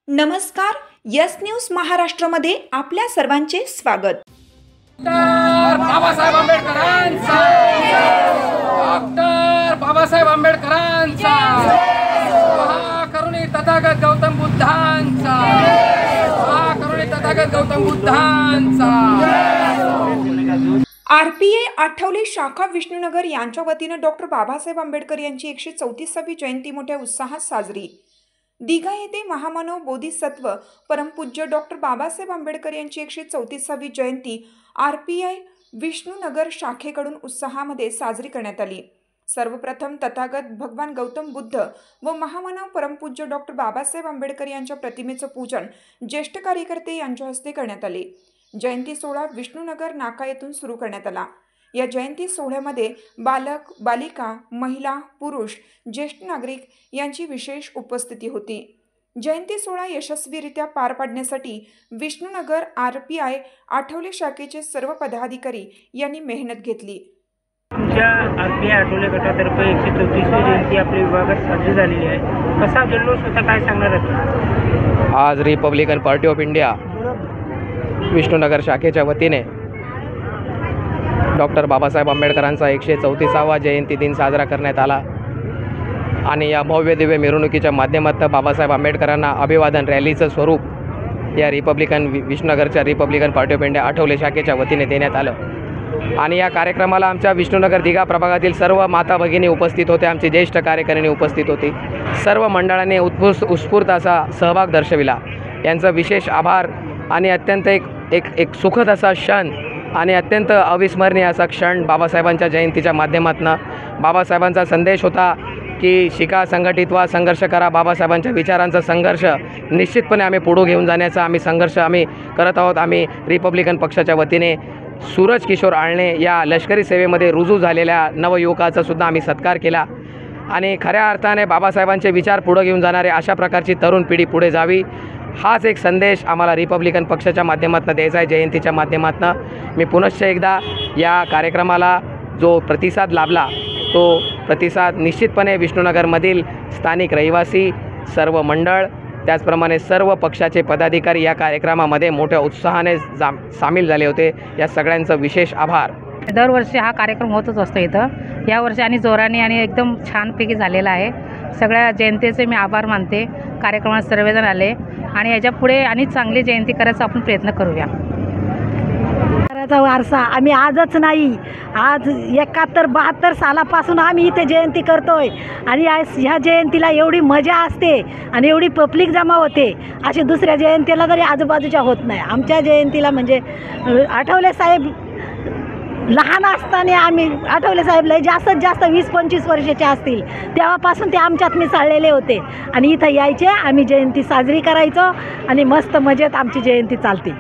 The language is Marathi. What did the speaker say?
नमस्कार, यस न्यूज महाराष्ट्रामध्ये आपल्या सर्वांचे स्वागत। बाबासाहेब आंबेडकरांचा डॉक्टर बाबासाहेब आंबेडकरांचा महाकरुणी तथागत गौतम बुद्धांचा महाकरुणी तथागत गौतम बुद्धांचा। आरपीआय आठवले शाखा विष्णुनगर यांच्या वतीने डॉक्टर बाबासाहेब आंबेडकर यांची 134वी जयंती मोठ्या उत्साहात साजरी। दिघा येथे महामानव बोधिसत्व परमपूज्य डॉक्टर बाबासाहेब आंबेडकर यांची 134वी जयंती आरपीआय विष्णुनगर शाखेकडून उत्साहामध्ये साजरी करण्यात आली। सर्वप्रथम तथागत भगवान गौतम बुद्ध व महामानव परमपूज्य डॉक्टर बाबासाहेब आंबेडकर यांच्या प्रतिमेचं पूजन ज्येष्ठ कार्यकर्ते यांच्या हस्ते करण्यात आले। जयंती सोहळा विष्णुनगर नाका येथून सुरू करण्यात आला। या जयंती सोहळ्यामध्ये बालक, बालिका, महिला, पुरुष, ज्येष्ठ नागरिक यांची विशेष उपस्थिती होती। जयंती सोहळा यशस्वीरित्या पार पाडण्यासाठी विष्णुनगर आरपीआय आठवले शाखेचे सर्व पदाधिकारी यांनी मेहनत घेतली। तुमच्या आरपीआय आठवले गटातर्फे 134वी जयंती आपल्या विभागात साजरी झालेली आहे। कसा जल्लोष होता, काय सांगणार आहात? आज Republican Party of India Vishnunagar शाखेच्या वतीने डॉक्टर बाबासाहेब आंबेडकरांचा 134वा जयंती दिन साजरा करण्यात आला आणि या भव्य दिव्य मिरवणुकीच्या माध्यमातून बाबासाहेब आंबेडकरांना अभिवादन रॅलीचं स्वरूप या विष्णुनगरच्या Republican Party of India Athawale शाखेच्या वतीने देण्यात आलं। आणि या कार्यक्रमाला आमच्या विष्णुनगर दिघा प्रभागातील सर्व माता भगिनी उपस्थित होत्या, आमची ज्येष्ठ कार्यकारिणी उपस्थित होती। सर्व मंडळांनी उत्स्फूर्त असा सहभाग दर्शविला। यांचा विशेष आभार आणि अत्यंत एक सुखद असा क्षण आणि अत्यंत अविस्मरणीय असा क्षण बाबासाहेबांच्या जयंतीच्या माध्यमातून बाबासाहेबांचा संदेश होता की शिका, संघटित व्हा, संघर्ष करा। बाबासाहेबांच्या विचारांचा संघर्ष निश्चितपणे आम्ही पुढे घेऊन जाण्याचा संघर्ष आम्ही करत आहोत। आम्ही रिपब्लिकन पक्षाच्या वतीने सूरज किशोर आळणे या लष्करी सेवेमध्ये रुजू झालेल्या नवयुवकाचा सुद्धा आम्ही सत्कार केला आणि खऱ्या अर्थाने बाबासाहेबांचे विचार पुढे घेऊन जाणारे अशा प्रकारची तरुण पिढी पुढे जावी, हाच एक संदेश आम्हाला रिपब्लिकन पक्षाच्या माध्यमातून द्यायचा आहे। जयंतीच्या माध्यमातून मी पुनश्च एकदा या कार्यक्रमाला जो प्रतिसाद लाभला तो प्रतिसाद निश्चितपणे विष्णुनगरमधील स्थानिक रहिवासी, सर्व मंडळ, त्याचप्रमाणे सर्व पक्षाचे पदाधिकारी या कार्यक्रमामध्ये मोठ्या उत्साहाने सामील झाले होते। या सगळ्यांचा विशेष आभार। दरवर्षी हा कार्यक्रम होतच असतो इथं, यावर्षी आणि जोराने आणि एकदम छानपैकी झालेला आहे। सगळ्या जयंतीचे मी आभार मानते। कार्यक्रमात सर्वजण आले आणि याच्या पुढे आणि चांगली जयंती करायचा आपण प्रयत्न करूया। वारसा आम्ही आजच नाही, आज 71-72 सालापासून आम्ही इथे जयंती करतोय आणि ह्या जयंतीला एवढी मजा असते आणि एवढी पब्लिक जमा होते, अशी दुसऱ्या जयंतीला तरी आजूबाजूच्या होत नाही। आमच्या जयंतीला म्हणजे आठवले साहेब लहान असताना आम्ही आठवले साहेब लय जास्तीत जास्त 20-25 वर्षाचे असतील तेव्हापासून ते आमच्यात मिसळलेले होते आणि इथं यायचे, आम्ही जयंती साजरी करायचो आणि मस्त मजेत आमची जयंती चालते।